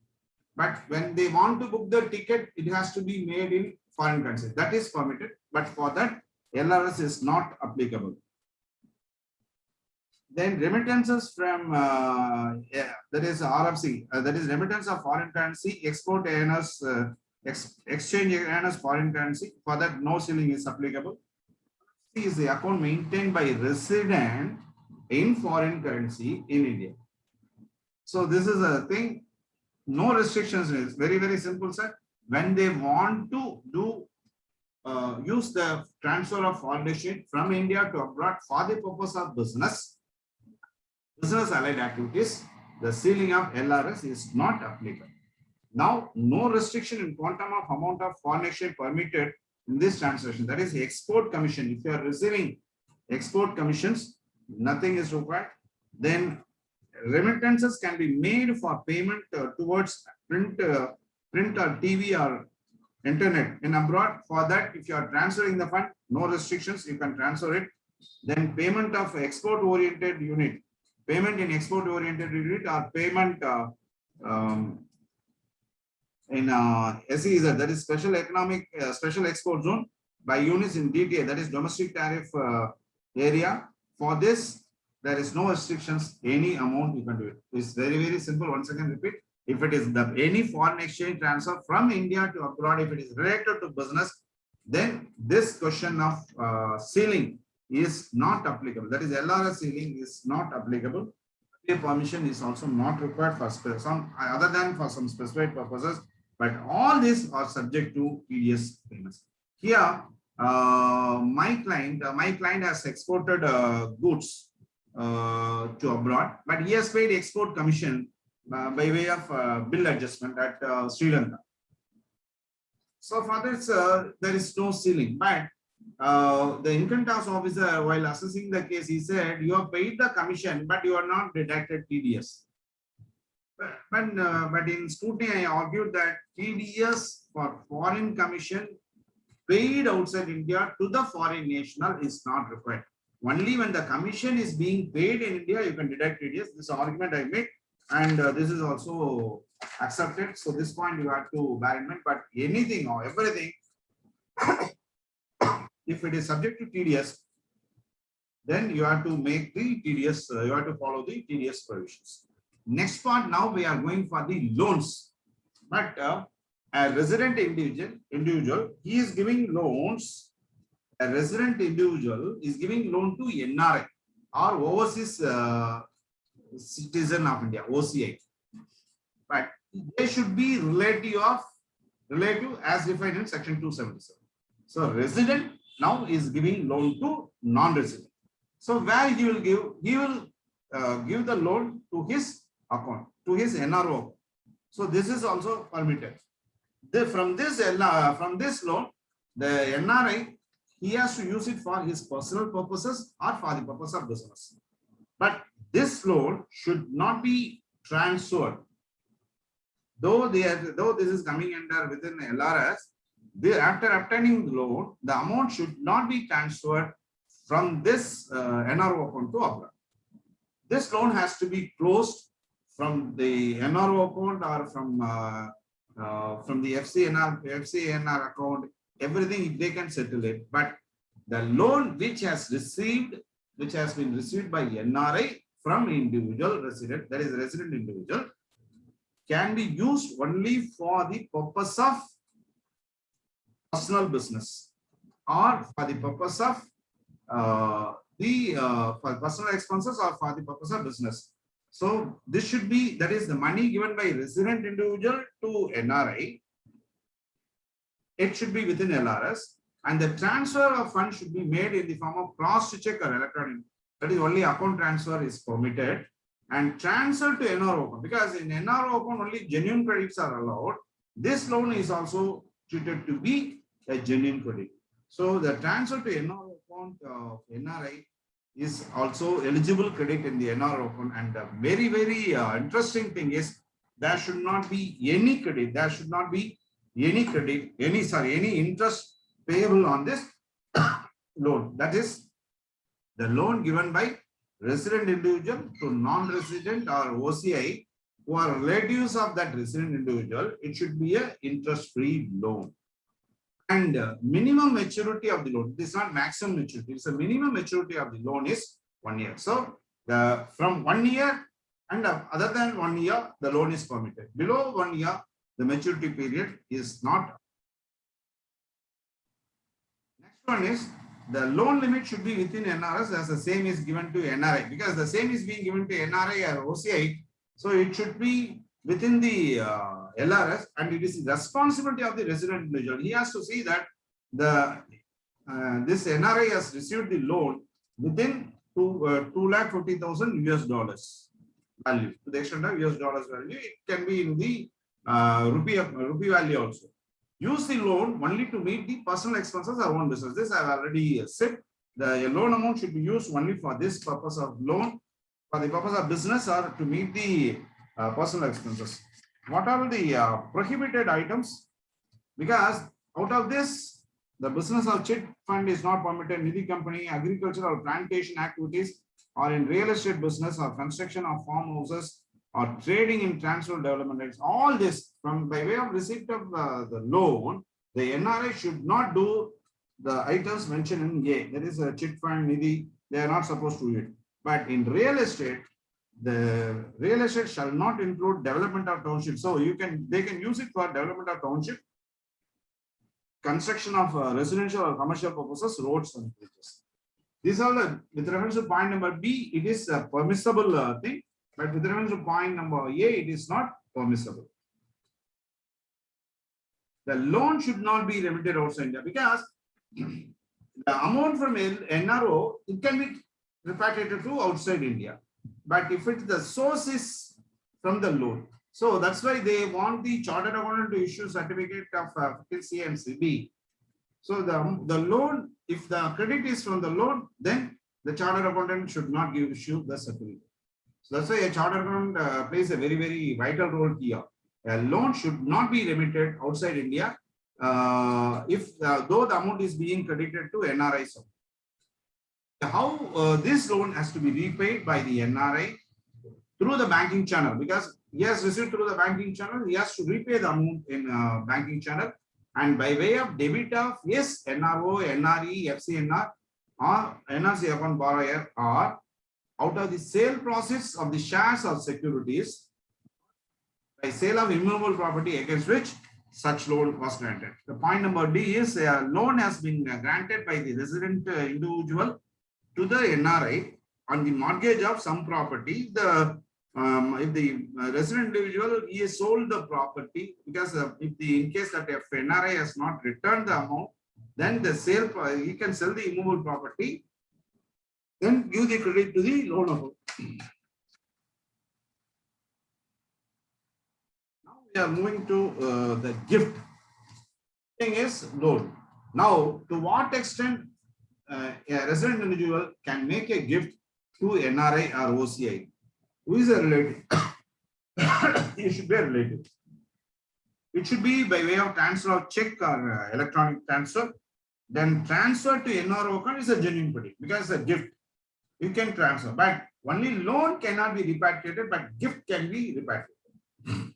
but when they want to book the ticket, it has to be made in foreign currency. That is permitted, but for that, LRS is not applicable. Then remittances from that is RFC, that is remittance of foreign currency, export earners, exchange earners foreign currency. For that, no ceiling is applicable. Is the account maintained by resident in foreign currency in India. So this is a thing. No restrictions. Is very, very simple, sir. When they want to do use the transfer of foreign exchange from India to abroad for the purpose of business allied activities, the ceiling of LRS is not applicable. Now, no restriction in quantum of amount of foreign exchange permitted in this transaction. That is export commission. If you are receiving export commissions, nothing is required. Then remittances can be made for payment towards print or TV or internet in abroad. For that, if you are transferring the fund, no restrictions, you can transfer it. Then payment of export oriented unit, payment in export oriented unit or payment in SEZ, that is special economic special export zone by units in DTA, that is domestic tariff area. For this, there is no restrictions. Any amount you can do it. It's very, very simple. Once again, repeat. If it is any foreign exchange transfer from India to abroad, if it is related to business, then this question of ceiling is not applicable. That is LRS ceiling is not applicable. Permission is also not required for some other than for some specified purposes, but all these are subject to TDS payments. Here, my client has exported goods to abroad, but he has paid export commission by way of bill adjustment at Sri Lanka. So for this, there is no ceiling, but the income tax officer, while assessing the case, he said, you have paid the commission, but you are not deducted TDS. But in scrutiny, I argued that TDS for foreign commission paid outside India to the foreign national is not required. Only when the commission is being paid in India, you can deduct TDS. This argument I made, and this is also accepted. So this point you have to bear in mind. But anything or everything, if it is subject to TDS, then you have to make the TDS. You have to follow the TDS provisions. Next part, now we are going for the loans. But a resident individual, he is giving loans. A resident individual is giving loan to NRI or overseas citizen of India, OCI. But they should be relative as defined in section 277. So resident now is giving loan to non-resident. So where he will give the loan to his account, to his NRO. So this is also permitted. From this loan, the NRI, he has to use it for his personal purposes or for the purpose of business. But this loan should not be transferred. Though this is coming under within LRS, after obtaining the loan, the amount should not be transferred from this NRO account to abroad. This loan has to be closed from the NRO account or from the FCNR account. Everything they can settle it, but the loan which has been received by NRI from individual resident, that is resident individual, can be used only for the purpose of personal business or for the purpose of for personal expenses or for the purpose of business. So this should be, that is the money given by resident individual to NRI. It should be within LRS, and the transfer of funds should be made in the form of cross-check or electronic. That is only account transfer is permitted, and transfer to NRO account, because in NRO account only genuine credits are allowed. This loan is also treated to be a genuine credit. So the transfer to NRO account of NRI is also eligible credit in the NRO account. And the very interesting thing is there should not be any credit. There should not be any credit, any interest payable on this loan. That is the loan given by resident individual to non-resident or OCI who are relatives of that resident individual. It should be a interest-free loan. And minimum maturity of the loan, this is not maximum maturity, it's a minimum maturity of the loan is 1 year. So from 1 year and other than 1 year, the loan is permitted. Below 1 year, the maturity period is not. Next one is the loan limit should be within NRS as the same is given to NRI, because the same is being given to NRI or OCI. So it should be within the LRS, and it is the responsibility of the resident individual. He has to see that this NRI has received the loan within $250,000 US value. To the extent of US dollars value, it can be in the rupee value also. Use the loan only to meet the personal expenses or own business. This I have already said. The loan amount should be used only for this purpose of loan, for the purpose of business or to meet the personal expenses. What are the prohibited items? Because out of this, the business of chit fund is not permitted. Nidhi company, agricultural or plantation activities, or in real estate business or construction of farmhouses, or trading in transfer development rights. All this from by way of receipt of the loan, the NRI should not do the items mentioned in A. That is a chit fund, Nidhi. They are not supposed to do it. But in real estate, the real estate shall not include development of township. So they can use it for development of township, construction of residential or commercial purposes, roads and bridges. These are the, with reference to point number B, it is a permissible thing. But with reference to point number A, it is not permissible. The loan should not be remitted outside India, because the amount from NRO, it can be repatriated to outside India. But if the source is from the loan, so that's why they want the chartered accountant to issue certificate of C and CB. So the loan, if the credit is from the loan, then the chartered accountant should not issue the certificate. So that's why a chartered accountant plays a very, very vital role here. A loan should not be remitted outside India if though the amount is being credited to NRIs. How this loan has to be repaid by the NRI through the banking channel, because he has received through the banking channel, he has to repay the amount in banking channel, and by way of debit of yes NRO, NRE, FCNR or NRC account borrower, or out of the sale process of the shares or securities by sale of immovable property against which such loan was granted. The point number D is a loan has been granted by the resident individual to the NRI on the mortgage of some property. If the resident individual he has sold the property, because in case that if NRI has not returned the amount, then the sale he can sell the immovable property, then give the credit to the loan amount. Now we are moving to the gift. Thing is loan. Now, to what extent a resident individual can make a gift to NRI or OCI? Who is a relative? It should be a relative. It should be by way of transfer of check or electronic transfer. Then transfer to NRO account is a genuine credit because it's a gift. You can transfer, but only loan cannot be repatriated, but gift can be repatriated.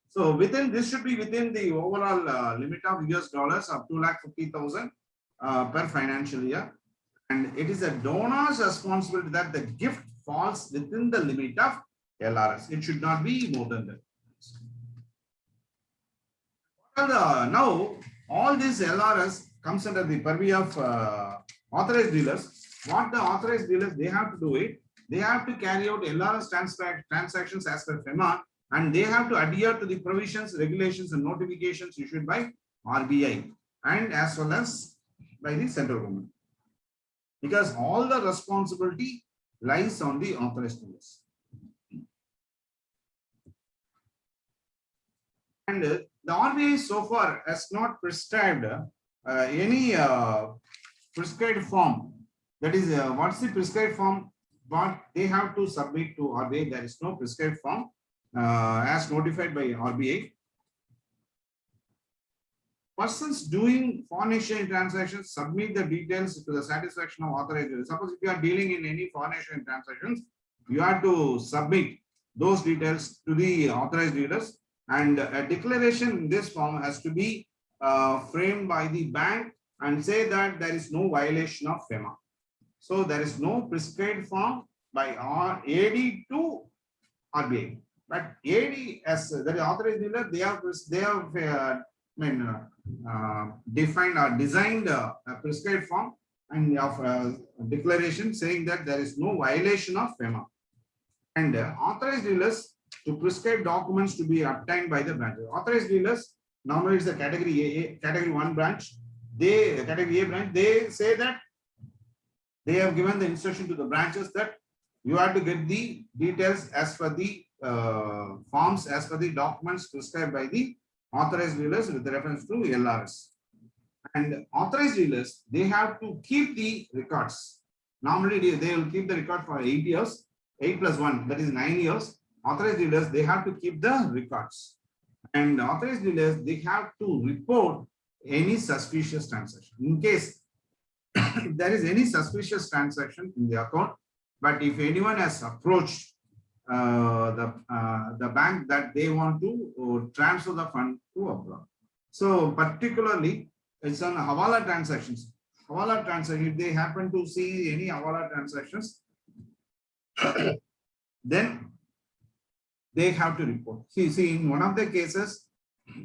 So within this should be within the overall limit of US dollars of 2,50,000 per financial year, and it is a donor's responsibility that the gift falls within the limit of LRS. It should not be more than that. Now all these LRS comes under the purview of authorized dealers. What the authorized dealers they have to do it, they have to carry out LRS transactions as per FEMA, and they have to adhere to the provisions, regulations, and notifications issued by RBI and as well as by the central government, because all the responsibility lies on the authorized dealers. And the RBI so far has not prescribed any prescribed form. That is, what's the prescribed form? What they have to submit to RBI. There is no prescribed form as notified by RBI. Persons doing foreign exchange transactions submit the details to the satisfaction of authorized dealers. Suppose if you are dealing in any foreign exchange transactions, you have to submit those details to the authorized dealers, and a declaration in this form has to be framed by the bank and say that there is no violation of FEMA. So there is no prescribed form by AD to RBI, but AD as the authorized dealer, they have defined or designed a prescribed form and of declaration saying that there is no violation of FEMA, and authorized dealers to prescribe documents to be obtained by the branches. Authorized dealers normally it's the category category 1 branch. Category A branch, they say that they have given the instruction to the branches that you have to get the details as per the forms, as per the documents prescribed by the authorized dealers with reference to LRS. And authorized dealers, they have to keep the records. Normally, they will keep the record for 8 years, 8 plus 1, that is 9 years. Authorized dealers, they have to keep the records. And authorized dealers, they have to report any suspicious transaction. In case if there is any suspicious transaction in the account, but if anyone has approached the bank that they want to transfer the fund to abroad. So particularly it's on Hawala transactions. Hawala transaction, if they happen to see any Hawala transactions, then they have to report. See, in one of the cases,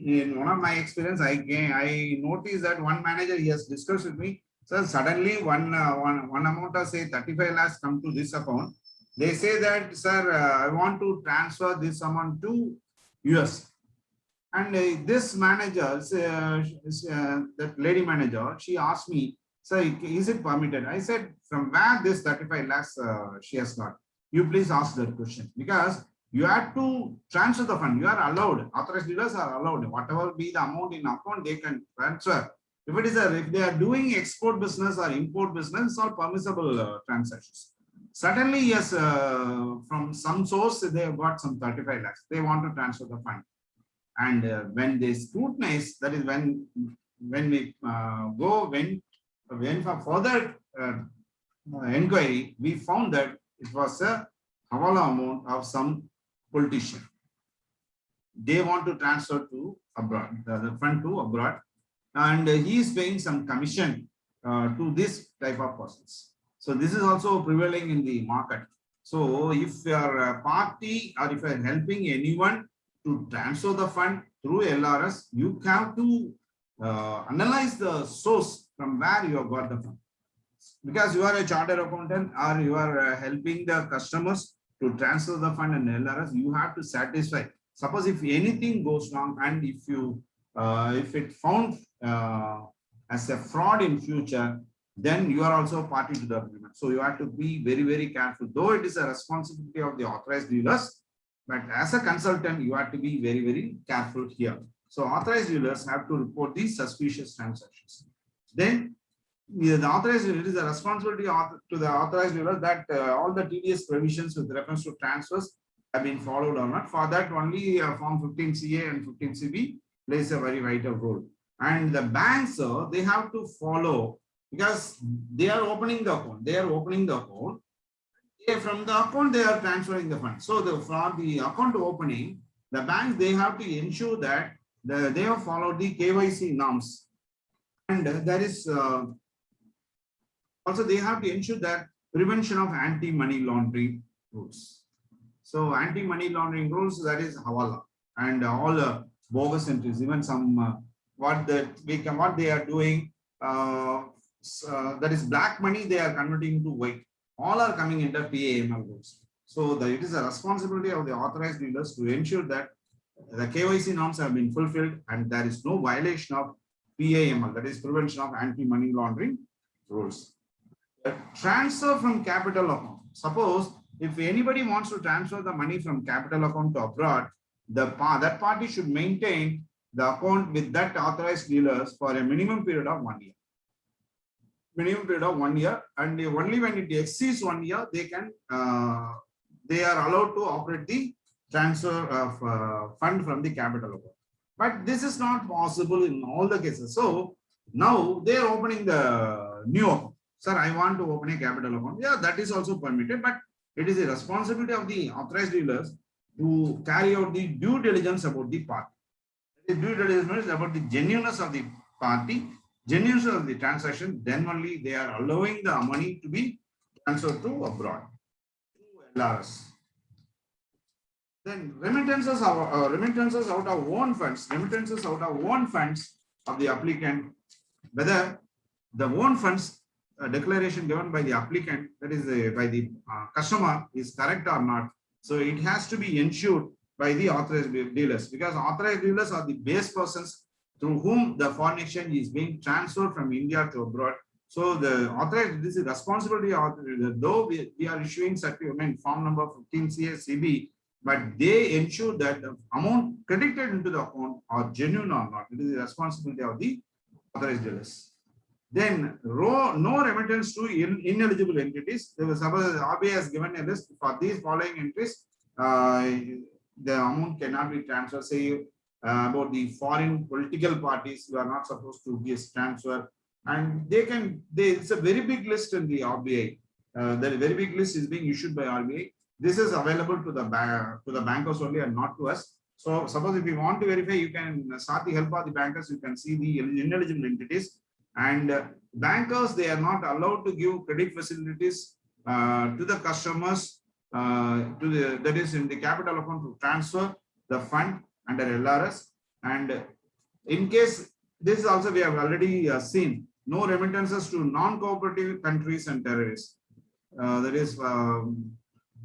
in one of my experience, I noticed that one manager, he has discussed with me. So suddenly one amount of say 35 lakhs come to this account. They say that, sir, I want to transfer this amount to US. And this manager, that lady manager, she asked me, sir, is it permitted? I said, from where this 35 lakhs she has got? You please ask that question, because you have to transfer the fund. You are allowed. Authorized dealers are allowed. Whatever be the amount in account, they can transfer. If it is if they are doing export business or import business, it's all permissible transactions. Suddenly, yes, from some source, they have got some 35 lakhs. They want to transfer the fund. And when they scrutinize, that is when we when for further inquiry, we found that it was a hawala amount of some politician. They want to transfer to abroad, the fund to abroad, and he is paying some commission to this type of persons. So this is also prevailing in the market. So if you are a party or if you are helping anyone to transfer the fund through LRS, you have to analyze the source from where you have got the fund. Because you are a chartered accountant or you are helping the customers to transfer the fund in LRS, you have to satisfy. Suppose if anything goes wrong and if it found as a fraud in future, then you are also party to the agreement. So you have to be very, very careful. Though it is a responsibility of the authorized dealers, but as a consultant, you have to be very, very careful here. So authorized dealers have to report these suspicious transactions. Then the authorized, it is a responsibility to the authorized dealer that all the TDS provisions with reference to transfers have been followed or not. For that, only Form 15CA and 15CB plays a very vital role. And the banks, they have to follow, because they are opening the account. They are opening the account. From the account, they are transferring the funds. So for the account opening, the banks, they have to ensure that they have followed the KYC norms. And there is also they have to ensure that prevention of anti-money laundering rules. So anti-money laundering rules, that is hawala, and all bogus entries, even some what they are doing, that is black money, they are converting into white. All are coming under PAML rules. So it is a responsibility of the authorized dealers to ensure that the KYC norms have been fulfilled and there is no violation of PAML, that is prevention of anti-money laundering rules. Transfer from capital account. Suppose if anybody wants to transfer the money from capital account to abroad, that party should maintain the account with that authorized dealers for a minimum period of 1 year. Minimum period of 1 year, and only when it exceeds 1 year, they are allowed to operate the transfer of fund from the capital account. But this is not possible in all the cases. So now they are opening the new account. Sir, I want to open a capital account. Yeah, that is also permitted, but it is a responsibility of the authorized dealers to carry out the due diligence about the party. The due diligence is about the genuineness of the party, genuineness of the transaction. Then only they are allowing the money to be transferred to abroad, to LRS. Then remittances out of own funds, remittances out of own funds of the applicant, whether the own funds declaration given by the applicant, that is by the customer, is correct or not. So it has to be ensured by the authorized dealers, because authorized dealers are the base persons through whom the foreign exchange is being transferred from India to abroad. So the authorized, this is responsibility of, though we are issuing certificate, form number 15CA-CB, but they ensure that the amount credited into the account are genuine or not. It is the responsibility of the authorized dealers. Then no remittance to ineligible entities. There was RBI has given a list for these following entries. The amount cannot be transferred. Say about the foreign political parties, you are not supposed to give transfer, and it's a very big list in the RBI. The very big list is being issued by RBI. This is available to the bankers only and not to us. So suppose if you want to verify, you can start the help of the bankers. You can see the ineligible entities. And bankers, they are not allowed to give credit facilities to the customers that is in the capital account to transfer the fund under LRS. And in case, this is also we have already seen, no remittances to non-cooperative countries and terrorists. That is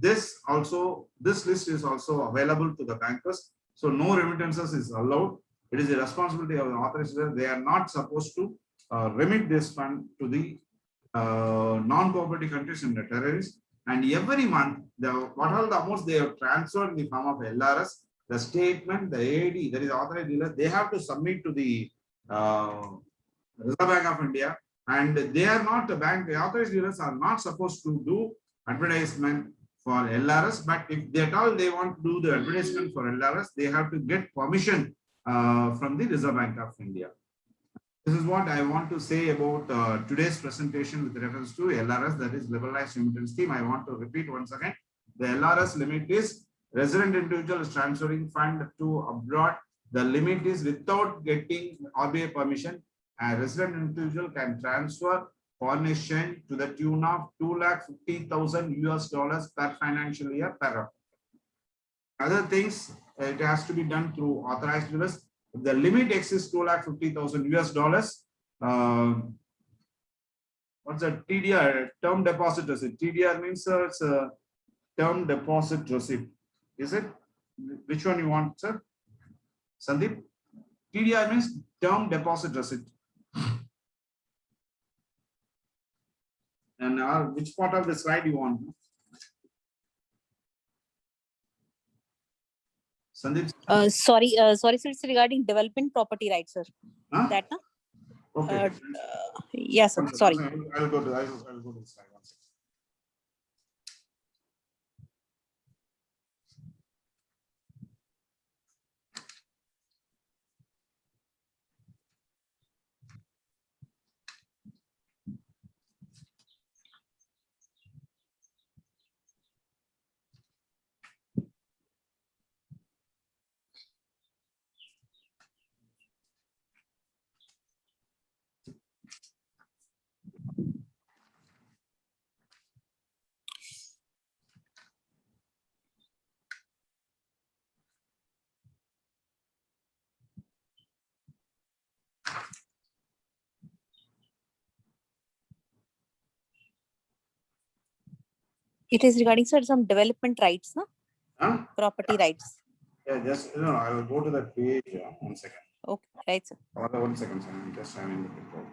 this list is also available to the bankers. So no remittances is allowed. It is the responsibility of the authorized. They are not supposed to remit this fund to the non-cooperative countries and the terrorists. And every month, what all the amounts they have transferred in the form of LRS, the statement, the AD, that is authorized dealer, they have to submit to the Reserve Bank of India, and they are not the bank. The authorized dealers are not supposed to do advertisement for LRS, but if they at all they want to do the advertisement for LRS, they have to get permission from the Reserve Bank of India. This is what I want to say about today's presentation with reference to LRS, that is Liberalized Remittance Scheme. I want to repeat once again. The LRS limit is resident individual is transferring fund to abroad. The limit is without getting RBI permission. A resident individual can transfer foreign exchange to the tune of $250,000 per financial year per. Other things, it has to be done through authorized dealers. The limit exists $250,000. What's a TDR? Term deposit receipt. TDR means it's a term deposit receipt. Is it? Which one you want, sir? Sandeep? TDR means term deposit receipt. And which part of the slide you want? Sandeep? Sorry, sir, it's regarding development property rights, sir. Huh? That, no? Okay. Yes, sir. Sorry. I'll go to the slide once. It is regarding, sir, some development rights, no? Huh? Property rights. Yeah, just I will go to that page. 1 second. Okay, right, sir. 1 second, sir. I'm just having the control.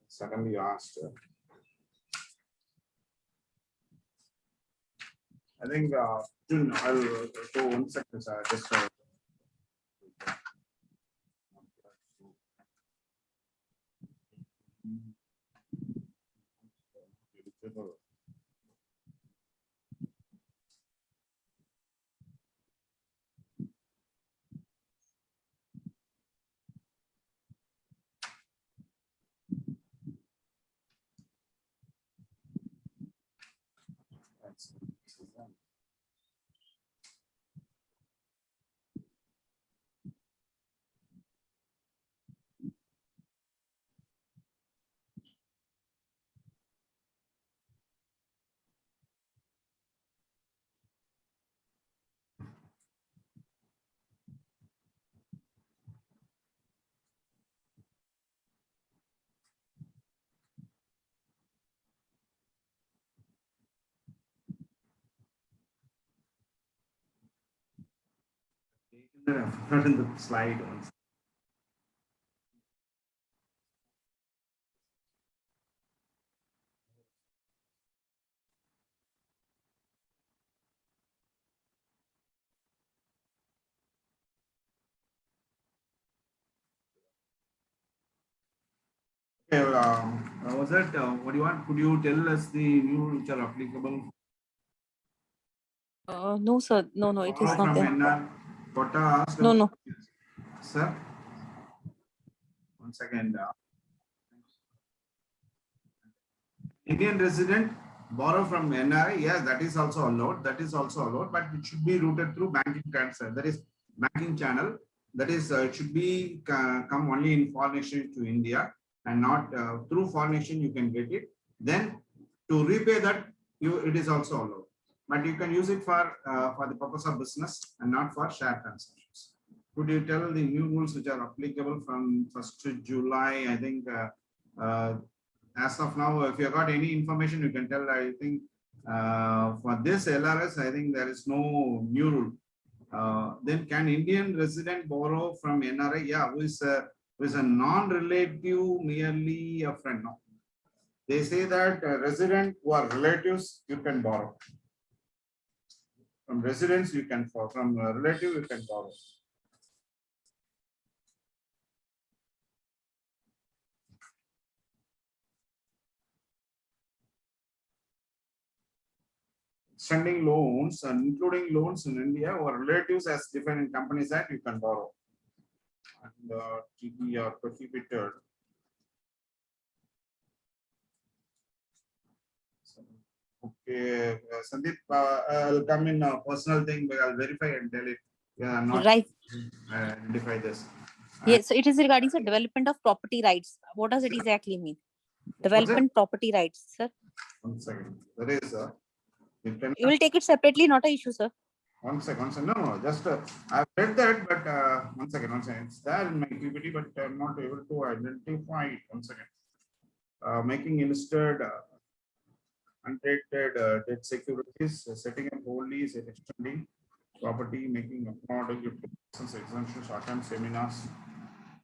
Suddenly you asked. I think I'll go 1 second, sir. Just in the slide. Okay, was that what do you want? Could you tell us the new which are applicable? No, sir. No, it is not there. NR, Kota asked No. Sir, 1 second. Indian resident borrow from NRI, yes, that is also allowed. But it should be routed through banking transfer. That is banking channel. That is, it should be come only in foreign exchange to India and not through foreign exchange. You can get it. Then to repay that, it is also allowed. But you can use it for the purpose of business and not for share transactions. Could you tell the new rules which are applicable from 1st July? I think. As of now, if you have got any information, you can tell. I think for this LRS, I think there is no new rule. Then can Indian resident borrow from NRI? Yeah, who is a non-relative, merely a friend? No. They say that resident who are relatives, you can borrow. From residents, you can borrow. From relative, you can borrow. extending loans and including loans in India or relatives as defined in Companies Act, you can borrow. And TDR prohibited. Okay, Sandeep, I'll come in a personal thing, but I'll verify and tell it. Yeah, I'm not Right. identify this. Yes, so it is regarding the development of property rights. What does it exactly mean? Development property rights, sir. 1 second. That is, you can. You will take it separately, not a issue, sir. 1 second, 1 second. No, just I've read that, but 1 second, 1 second. It's there in my PPT, but I'm not able to identify it. 1 second. Making instead unrated debt securities, setting up wholly, extending property, making affordable exemption, short-term seminars.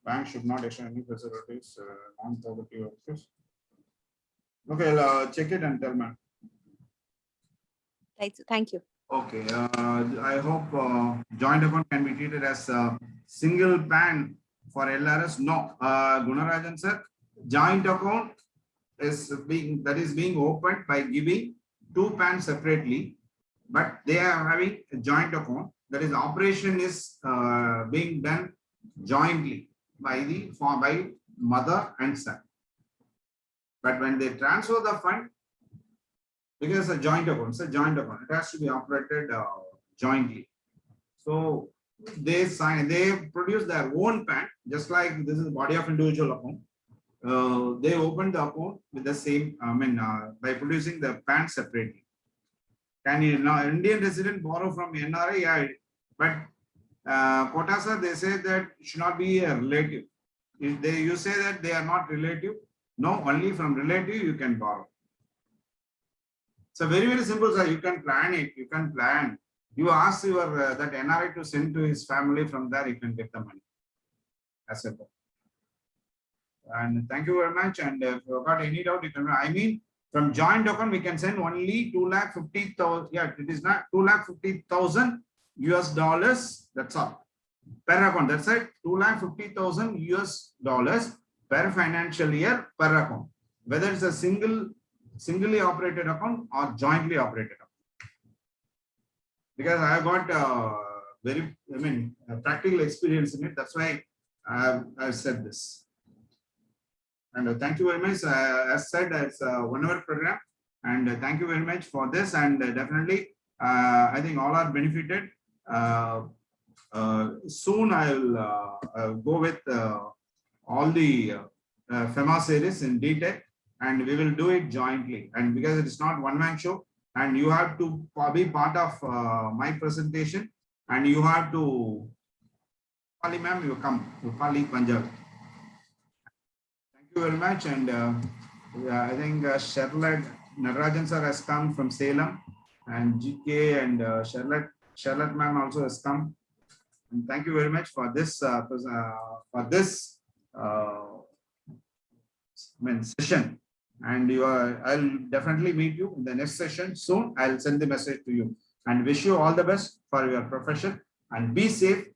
Bank should not extend any facilities, non-poverty workers. Okay, I'll check it and tell me. Right, sir. Thank you. Okay, I hope joint account can be treated as a single PAN for LRS. No, Gunarajan sir, joint account is being opened by giving two PANs separately, but they are having a joint account. That is, operation is being done jointly by mother and son. But when they transfer the fund, because a joint account, it has to be operated jointly. So they produce their own PAN, just like this is the body of individual account. They open the account with the same, by producing the PAN separately. Can you now Indian resident borrow from NRI? Yeah, but Kotasa, they say that it should not be a relative. If you say that they are not relative, no, only from relative you can borrow. So very, very simple, sir. You can plan it. You can plan. You ask your that NRI to send to his family. From there, you can get the money. As a and thank you very much. And if you got any doubt, you can. I mean, from joint account, we can send only 250,000. Yeah, it is not 250,000 US dollars. That's all per account. That's it. 250,000 US dollars per financial year per account. Whether it's a singly operated account or jointly operated account. Because I have got practical experience in it. That's why I've said this. And thank you very much. As said, it's a 1 hour program. And thank you very much for this. And definitely, I think all are benefited. Soon I'll go with all the FEMA series in detail. And we will do it jointly. And because it is not one-man show, and you have to be part of my presentation, and you have to, Pali ma'am, you come, Pali Punjab. Thank you very much. And I think Charlotte Narajan sir has come from Salem, and GK and Charlotte ma'am also has come. And thank you very much for this session. And I'll definitely meet you in the next session soon. I'll send the message to you and wish you all the best for your profession and be safe.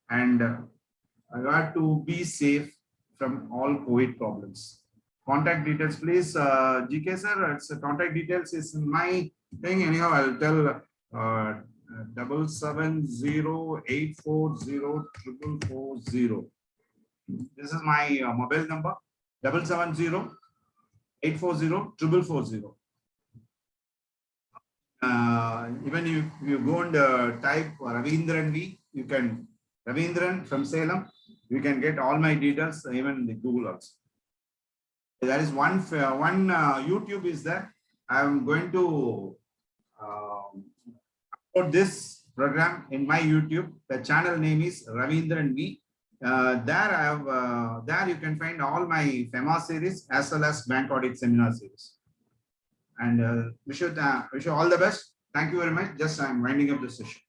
And you have to be safe from all COVID problems. Contact details, please. GK sir, it's contact details is in my thing. Anyhow, I'll tell 770-840-440. This is my mobile number. 770-840-440. Even if you go and type Ravindran V, you can Ravindran from Salem. You can get all my details, even in the Google also. There is one YouTube is there. I'm going to upload this program in my YouTube. The channel name is Ravindran V. There you can find all my FEMA series as well as bank audit seminar series. And wish you all the best. Thank you very much. Just I'm winding up the session.